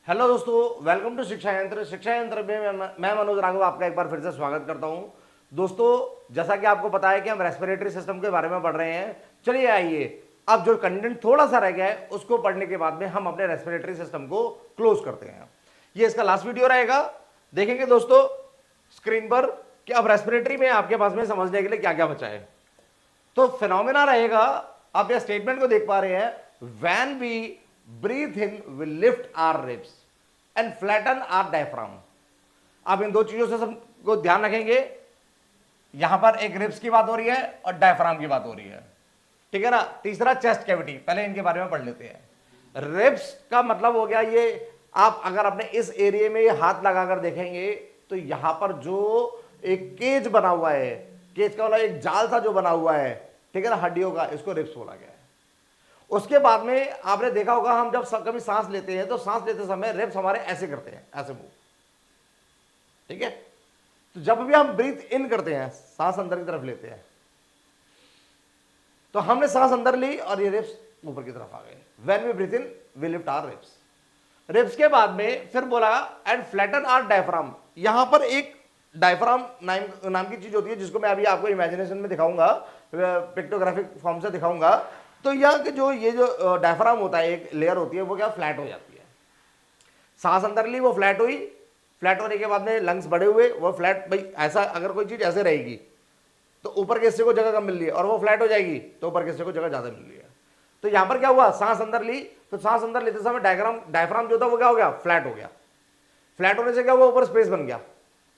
Hello दोस्तों, welcome to शिक्षा यंत्र। शिक्षा यंत्र में मैं मनोज राघव आपका एक बार फिर से स्वागत करता हूं। दोस्तों, जैसा कि आपको पता है कि हम रेस्पिरेटरी सिस्टम के बारे में पढ़ रहे हैं। चलिए आइए, अब जो कंटेंट थोड़ा सा रह गया है उसको पढ़ने के बाद में हम अपने रेस्पिरेटरी सिस्टम को क्लोज करते हैं। ये इसका लास्ट वीडियो रहेगा। देखेंगे दोस्तों स्क्रीन पर कि अब रेस्पिरेटरी में आपके पास में समझने के लिए क्या क्या बचा है। तो फिनोमेना रहेगा, आप यह स्टेटमेंट को देख पा रहे हैं, when we breathe in we lift our ribs and flatten our diaphragm. आप इन दो चीजों से सबको ध्यान रखेंगे। यहां पर एक रिब्स की बात हो रही है और डायफ्राम की बात हो रही है, ठीक है ना। तीसरा चेस्ट कैविटी, पहले इनके बारे में पढ़ लेते हैं। रिब्स का मतलब हो गया ये, आप अगर अपने इस एरिया में हाथ लगाकर देखेंगे तो यहां पर जो एक केज बना हुआ है, केज का मतलब एक जाल सा जो बना हुआ है, ठीक है ना, हड्डियों का, इसको रिब्स बोला गया है। उसके बाद में आपने देखा होगा, हम जब कभी सांस लेते हैं तो सांस लेते समय रिब्स हमारे ऐसे करते हैं, ऐसे मूव, ठीक है। तो जब भी हम ब्रीथ इन करते हैं, सांस अंदर की तरफ लेते हैं, तो हमने सांस अंदर ली और ये रिब्स ऊपर की तरफ आ गए। When we breathe in we lift our ribs. Ribs के बाद में फिर बोला एंड फ्लैटन आवर डायफ्राम। यहां पर एक डायफ्राम नाम की चीज होती है, जिसको मैं अभी आपको इमेजिनेशन में दिखाऊंगा, पिक्टोग्राफिक फॉर्म से दिखाऊंगा। तो यह कि जो ये जो डायफ्राम होता है, एक लेयर होती है, वो क्या फ्लैट हो जाती है। सांस अंदर ली, वो फ्लैट हुई। फ्लैट होने के बाद में लंग्स बड़े हुए, वो फ्लैट, भाई ऐसा अगर कोई चीज ऐसे रहेगी तो ऊपर के हिस्से को जगह कम मिल रही है, और वो फ्लैट हो जाएगी तो ऊपर के हिस्से को जगह ज्यादा मिल रही है। तो यहां पर क्या हुआ, सांस अंदर ली, तो सांस अंदर लेते समय डायफ्राम जो था वो क्या हो गया, फ्लैट हो गया। फ्लैट होने से क्या हुआ, ऊपर स्पेस बन गया।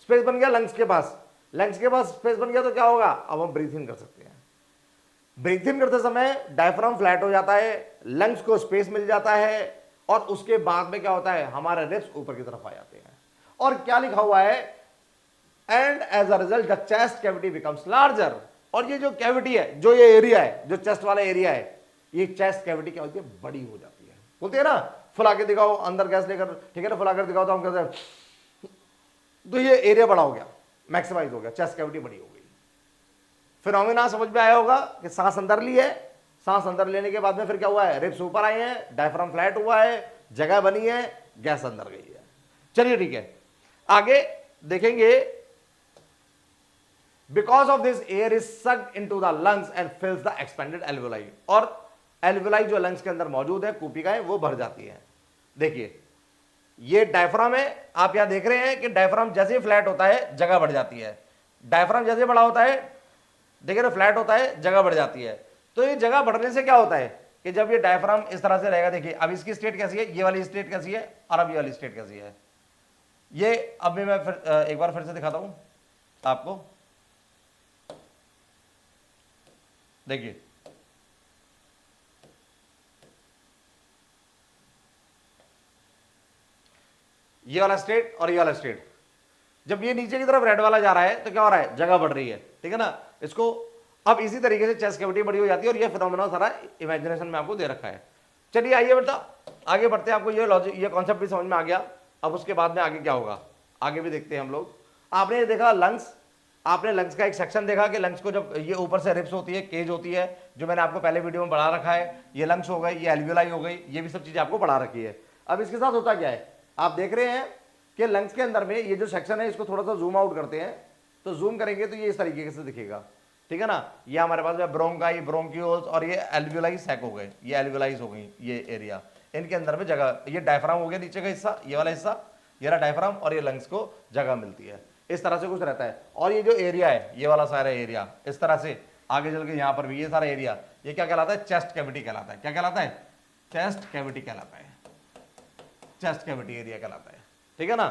स्पेस बन गया लंग्स के पास, लंग्स के पास स्पेस बन गया तो क्या होगा, अब हम ब्रीथ इन कर सकते हैं। ब्रीथ इन करते समय डायफ्राम फ्लैट हो जाता है, लंग्स को स्पेस मिल जाता है, और उसके बाद में क्या होता है, हमारे रिब्स ऊपर की तरफ आ जाते हैं। और क्या लिखा हुआ है, and as a result the chest cavity becomes larger. और ये जो कैविटी है, जो ये एरिया है, जो चेस्ट वाला एरिया है, ये चेस्ट कैविटी क्या होती है, बड़ी हो जाती है। बोलते हैं ना, फुला के दिखाओ, अंदर गैस लेकर, ठीक है ना, फुला कर दिखाओ तो हम कहते हैं, तो ये एरिया बड़ा हो गया, मैक्सिमाइज हो गया, चेस्ट कैविटी बड़ी हो गई। फिनोमेना समझ में आया होगा कि सांस अंदर ली है, सांस अंदर लेने के बाद में फिर क्या हुआ है, रिब्स ऊपर आए हैं, डायफ्राम फ्लैट हुआ है, जगह बनी है, गैस अंदर गई है। चलिए ठीक है, आगे देखेंगे। Because of this air is sucked into the lungs and फिल्स the expanded alveoli. और एल्वेलाई जो लंग्स के अंदर मौजूद है, कूपिकाएं, वो भर जाती है। देखिए ये डायफ्राम है, आप यहां देख रहे हैं कि डायफ्राम जैसे ही फ्लैट होता है जगह बढ़ जाती है। डायफ्राम जैसे बड़ा होता है, देखिए ना, फ्लैट होता है, जगह बढ़ जाती है। तो ये जगह बढ़ने से क्या होता है कि जब ये डायफ्राम इस तरह से रहेगा, देखिए अब इसकी स्टेट कैसी है, ये वाली स्टेट कैसी है, और अब ये वाली स्टेट कैसी है। ये अब भी मैं फिर एक बार फिर से दिखाता हूं आपको। देखिए ये वाला स्टेट और ये वाला स्टेट, जब ये नीचे की तरफ रेड वाला जा रहा है तो क्या हो रहा है, जगह बढ़ रही है, ठीक है ना। इसको अब इसी तरीके से चेस्ट कैविटी बड़ी हो जाती है, और ये फिनोमेना सारा इमेजिनेशन में आपको दे रखा है। चलिए आइए बेटा आगे बढ़ते हैं, आपको ये लॉजिक, ये कॉन्सेप्ट भी समझ में आ गया। अब उसके बाद में आगे क्या होगा, आगे भी देखते हैं हम लोग। आपने देखा लंग्स, आपने लंग्स का एक सेक्शन देखा कि लंग्स को जब ये ऊपर से रिब्स होती है, केज होती है, जो मैंने आपको पहले वीडियो में पढ़ा रखा है। ये लंग्स हो गए, ये एल्वियोलाई हो गई, ये भी सब चीजें आपको पढ़ा रखी है। अब इसके साथ होता क्या है, आप देख रहे हैं कि लंग्स के अंदर में ये जो सेक्शन है, इसको थोड़ा सा जूम आउट करते हैं, तो जूम करेंगे तो ये इस तरीके से दिखेगा, ठीक है ना। ये हमारे पास है ब्रोंकाई, ब्रोंक्यूल्स, और ये एल्वियोलाई सैक हो गए, ये एल्वियोलाइज हो गई, ये एरिया, इनके अंदर में जगह, ये डायफ्राम हो गया नीचे का हिस्सा, ये वाला हिस्सा, ये रहा डायफ्राम, और ये लंग्स को जगह मिलती है। इस तरह से कुछ रहता है। और ये जो एरिया है, ये वाला सारा एरिया इस तरह से आगे चल के यहाँ पर भी ये सारा एरिया, ये क्या कहलाता है, चेस्ट कैविटी कहलाता है। क्या कहलाता है, चेस्ट कैविटी कहलाता है, चेस्ट कैविटी एरिया कहलाता है, ठीक है ना।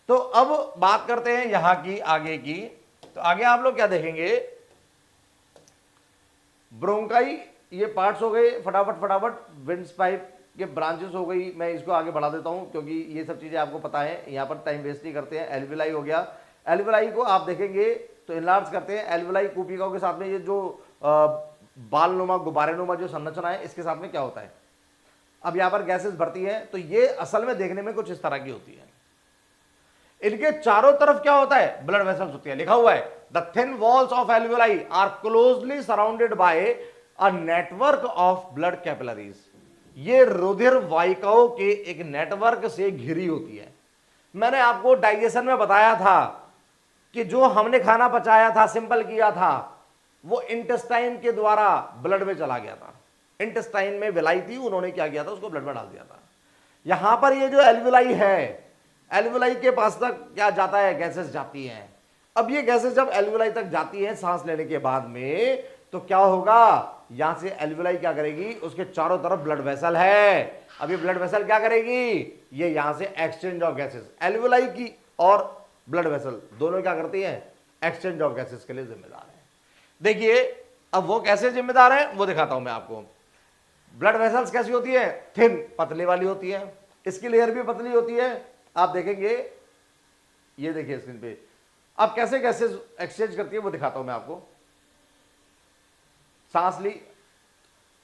तो अब बात करते हैं यहां की, आगे की। तो आगे आप लोग क्या देखेंगे, ब्रोंकाई ये पार्ट्स हो गए, फटाफट फटाफट, विंड्स पाइप के ब्रांचेस हो गई। मैं इसको आगे बढ़ा देता हूं क्योंकि ये सब चीजें आपको पता है, यहां पर टाइम वेस्ट नहीं करते हैं। एल्वियोलाई हो गया, एल्वियोलाई को आप देखेंगे तो इनलार्ज करते हैं। एल्वियोलाई कूपिकाओं के साथ में ये जो बाल नुमा, गुब्बारे नुमा जो संरचना है, इसके साथ में क्या होता है, अब यहां पर गैसेस भरती है, तो ये असल में देखने में कुछ इस तरह की होती है। इनके चारों तरफ क्या होता है, ब्लड वेसल्स होती है। लिखा हुआ है the thin walls of alveoli are closely surrounded by a network of blood capillaries. ये रुधिर वाहिकाओं के एक नेटवर्क से घिरी होती है। मैंने आपको डाइजेशन में बताया था कि जो हमने खाना पचाया था, सिंपल किया था, वो इंटेस्टाइन के द्वारा ब्लड में चला गया था। इंटेस्टाइन में विलाई थी, उन्होंने क्या किया था, उसको ब्लड में डाल दिया था। यहां पर ये जो एल्वुलाई है, एल्वुलाई के पास तक क्या जाता है, गैसेस जाती हैं। अब ये गैसेस जब एल्वुलाई तक जाती है सांस लेने के बाद में, तो क्या होगा, यहां से एल्वुलाई क्या करेगी, उसके चारों तरफ ब्लड वेसल है। अब ये ब्लड वेसल क्या करेगी, ये यहां से एक्सचेंज ऑफ गैसेस, एल्वुलाई की और ब्लड वेसल दोनों क्या करती हैं, एक्सचेंज ऑफ गैसेस के लिए जिम्मेदार है। देखिए अब वो कैसे जिम्मेदार है वो दिखाता हूं मैं आपको। ब्लड वेसल्स कैसी होती है, थिन, पतली वाली होती है, इसकी लेयर भी पतली होती है। आप देखेंगे, ये देखिए स्क्रीन पे, अब कैसे गैसेस एक्सचेंज करती है वो दिखाता हूं मैं आपको। सांस ली,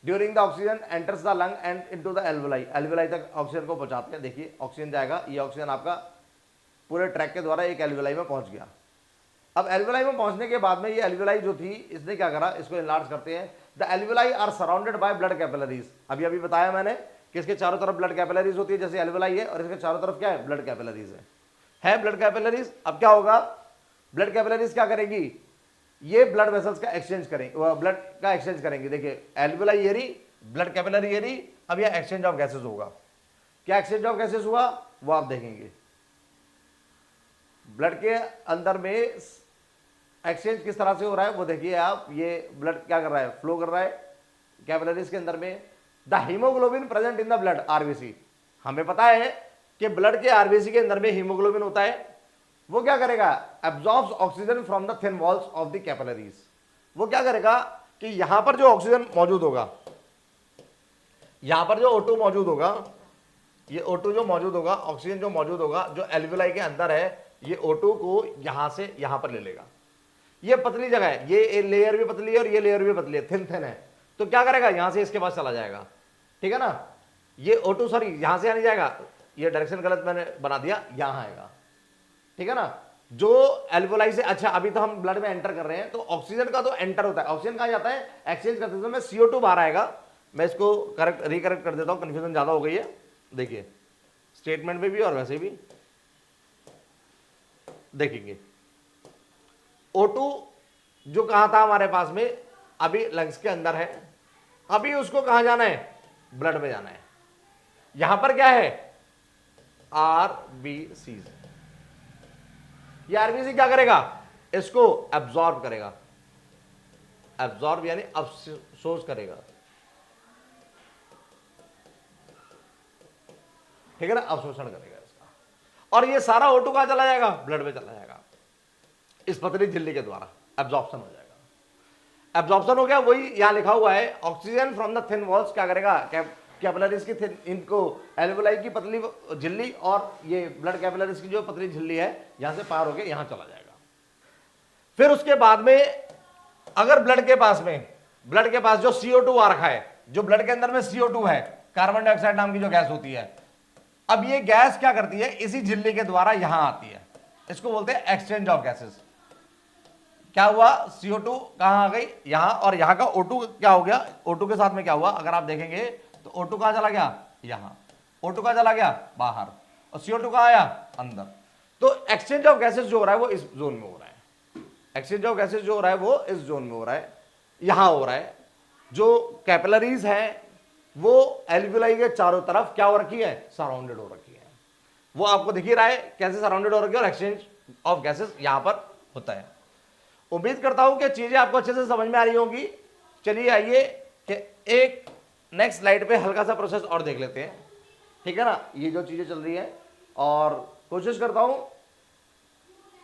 during the oxygen enters the lung and into the alveoli, alveoli तक ऑक्सीजन को पहुंचाते हैं। देखिए ऑक्सीजन जाएगा, ये ऑक्सीजन आपका पूरे ट्रैक के द्वारा एक एल्वुलाई में पहुंच गया। अब एल्वुलाई में पहुंचने के बाद में ये एल्वुलाई जो थी, इसने क्या करा, इसको इनलार्ज करते हैं। The alveoli are surrounded by blood capillaries, अभी अभी बताया मैंने कि इसके चारों तरफ ब्लड कैपिलरीज होती है, जैसे एल्वुलाई है, और इसके चारों तरफ क्या है, ब्लड कैपिलरीज है ब्लड कैपिलरीज। अब क्या होगा, ब्लड कैपिलरीज क्या करेगी, ये ब्लड वेसल्स का एक्सचेंज करेंगे, ब्लड का एक्सचेंज करेंगे। देखिए एल्वुलाई ये रही, ब्लड कैपिलरी ये रही, अब यह एक्सचेंज ऑफ गैसेस होगा। क्या एक्सचेंज ऑफ गैसेस हुआ वो आप देखेंगे। ब्लड के अंदर में एक्सचेंज किस तरह से हो रहा है वो देखिए आप। ये ब्लड क्या कर रहा है, फ्लो कर रहा है कैपिलरीज के अंदर में। The haemoglobin present in the blood, RBC, हमें पता है कि ब्लड के आरबीसी के अंदर में हीमोग्लोबिन होता है। वो क्या करेगा, absorbs oxygen from the thin walls of the capillaries. वो क्या करेगा कि यहां पर जो ऑक्सीजन मौजूद होगा, यहां पर जो O2 मौजूद होगा, ये O2 जो मौजूद होगा, ऑक्सीजन जो मौजूद होगा, जो एल्वुलाई के अंदर है, ये O2 को यहां से यहां पर ले लेगा। ये पतली जगह है, ये लेयर भी पतली है और ये लेयर भी पतली है, थिन थिन है, तो क्या करेगा, यहां से इसके पास चला जाएगा, ठीक है ना। ये O2 सॉरी यहां से नहीं जाएगा, ये डायरेक्शन गलत मैंने बना दिया, यहां आएगा, ठीक है ना। जो एल्वुलाई से, अच्छा अभी तो हम ब्लड में एंटर कर रहे हैं, तो ऑक्सीजन का तो एंटर होता है, ऑक्सीजन कहां जाता है, एक्सचेंज करते समय CO2 बाहर आएगा। मैं इसको करेक्ट रिकरेक्ट कर देता हूं, कंफ्यूजन ज्यादा हो गई है। देखिए स्टेटमेंट में भी और वैसे भी देखेंगे, O2 जो कहा था हमारे पास में, अभी लंग्स के अंदर है, अभी उसको कहां जाना है, ब्लड में जाना है। यहां पर क्या है, आरबीसी। ये आरबीसी क्या करेगा, इसको एब्जॉर्ब करेगा, एब्जॉर्ब यानी अवशोष करेगा, ठीक है ना, अवशोषण करेगा इसका। और ये सारा O2 कहां चला जाएगा, ब्लड में चला जाएगा, इस पतली झिल्ली के द्वारा एब्जॉर्प्शन हो जाएगा। एब्जॉर्प्शन हो गया, वही यहां लिखा हुआ है, oxygen from the thin walls क्या करेगा, कैपिलरीज की थिन, इनको एल्वुलाई की पतली झिल्ली और ये ब्लड कैपिलरीज की जो पतली झिल्ली है, यहां से पार होकर यहां चला जाएगा। फिर उसके बाद में अगर ब्लड के पास जो CO2 आ रखा है, जो ब्लड के अंदर में CO2 है, कार्बन डाइऑक्साइड नाम की जो गैस होती है, अब ये गैस क्या करती है, इसी झिल्ली के द्वारा यहां आती है, इसको बोलते हैं एक्सचेंज ऑफ गैसेस। क्या हुआ, CO2 कहां आ गई, यहां, और यहां का O2 क्या हो गया, O2 के साथ में क्या हुआ, अगर आप देखेंगे तो O2 कहां चला गया, यहां, O2 कहां चला गया, बाहर, और CO2 कहां आया, अंदर। तो एक्सचेंज ऑफ गैसेस जो हो रहा है वो इस जोन में हो रहा है, एक्सचेंज ऑफ गैसेस जो हो रहा है वो इस जोन में हो रहा है, यहां हो रहा है। जो कैपिलरीज है वो एल्वुलाई के चारों तरफ क्या हो रखी है, सराउंडेड हो रखी है। वो आपको दिख ही रहा है कैसे सराउंडेड हो रखी है, और एक्सचेंज ऑफ गैसेस यहां पर होता है। उम्मीद करता हूं कि चीजें आपको अच्छे से समझ में आ रही होंगी। चलिए आइए कि एक नेक्स्ट स्लाइड पे हल्का सा प्रोसेस और देख लेते हैं, ठीक है ना। ये जो चीजें चल रही है, और कोशिश करता हूं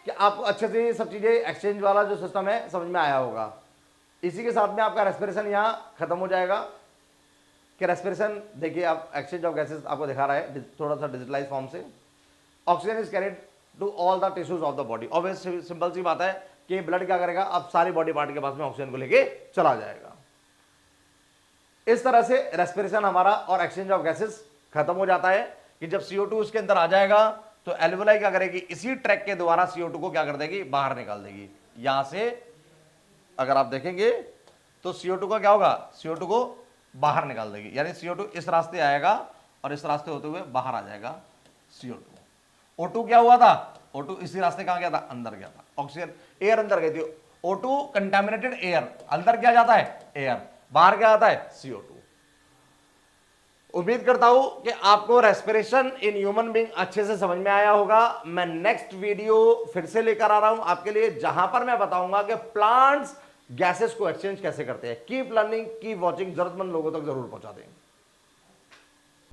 कि आपको अच्छे से ये सब चीजें, एक्सचेंज वाला जो सिस्टम है, समझ में आया होगा। इसी के साथ में आपका रेस्पिरेशन यहां खत्म हो जाएगा कि रेस्पिरेशन, देखिए आप एक्सचेंज ऑफ गैसेस आपको दिखा रहा है थोड़ा सा डिजिटलाइज फॉर्म से। Oxygen is carried to all the tissues of the body. Obvious simple सी बात है कि ब्लड क्या करेगा, अब सारी बॉडी पार्ट के पास में ऑक्सीजन को लेके चला जाएगा। इस तरह से रेस्पिरेशन हमारा और एक्सचेंज ऑफ गैसेस खत्म हो जाता है कि जब CO2 उसके अंदर आ जाएगा तो एल्वुलाई क्या करेगी, इसी ट्रैक के द्वारा CO2 को क्या कर देगी, बाहर निकाल देगी। यहां से अगर आप देखेंगे तो CO2 का क्या होगा, CO2 को बाहर निकाल देगी, यानी CO2 इस रास्ते आएगा और इस रास्ते होते हुए बाहर आ जाएगा CO2। O2 क्या हुआ था, O2 इसी रास्ते कहां गया था, अंदर गया था, ऑक्सीजन एयर अंदर गई थी। O2 कंटामिनेटेड एयर, अंदर क्या जाता है एयर, बाहर क्या आता है CO2। उम्मीद करता हूं कि आपको रेस्पिरेशन इन ह्यूमन बीइंग अच्छे से समझ में आया होगा। मैं नेक्स्ट वीडियो फिर से लेकर आ रहा हूं आपके लिए, जहां पर मैं बताऊंगा कि प्लांट्स गैसेस को एक्सचेंज कैसे करते हैं। कीप लर्निंग, कीप वॉचिंग, जरूरतमंद लोगों तक जरूर पहुंचा दें।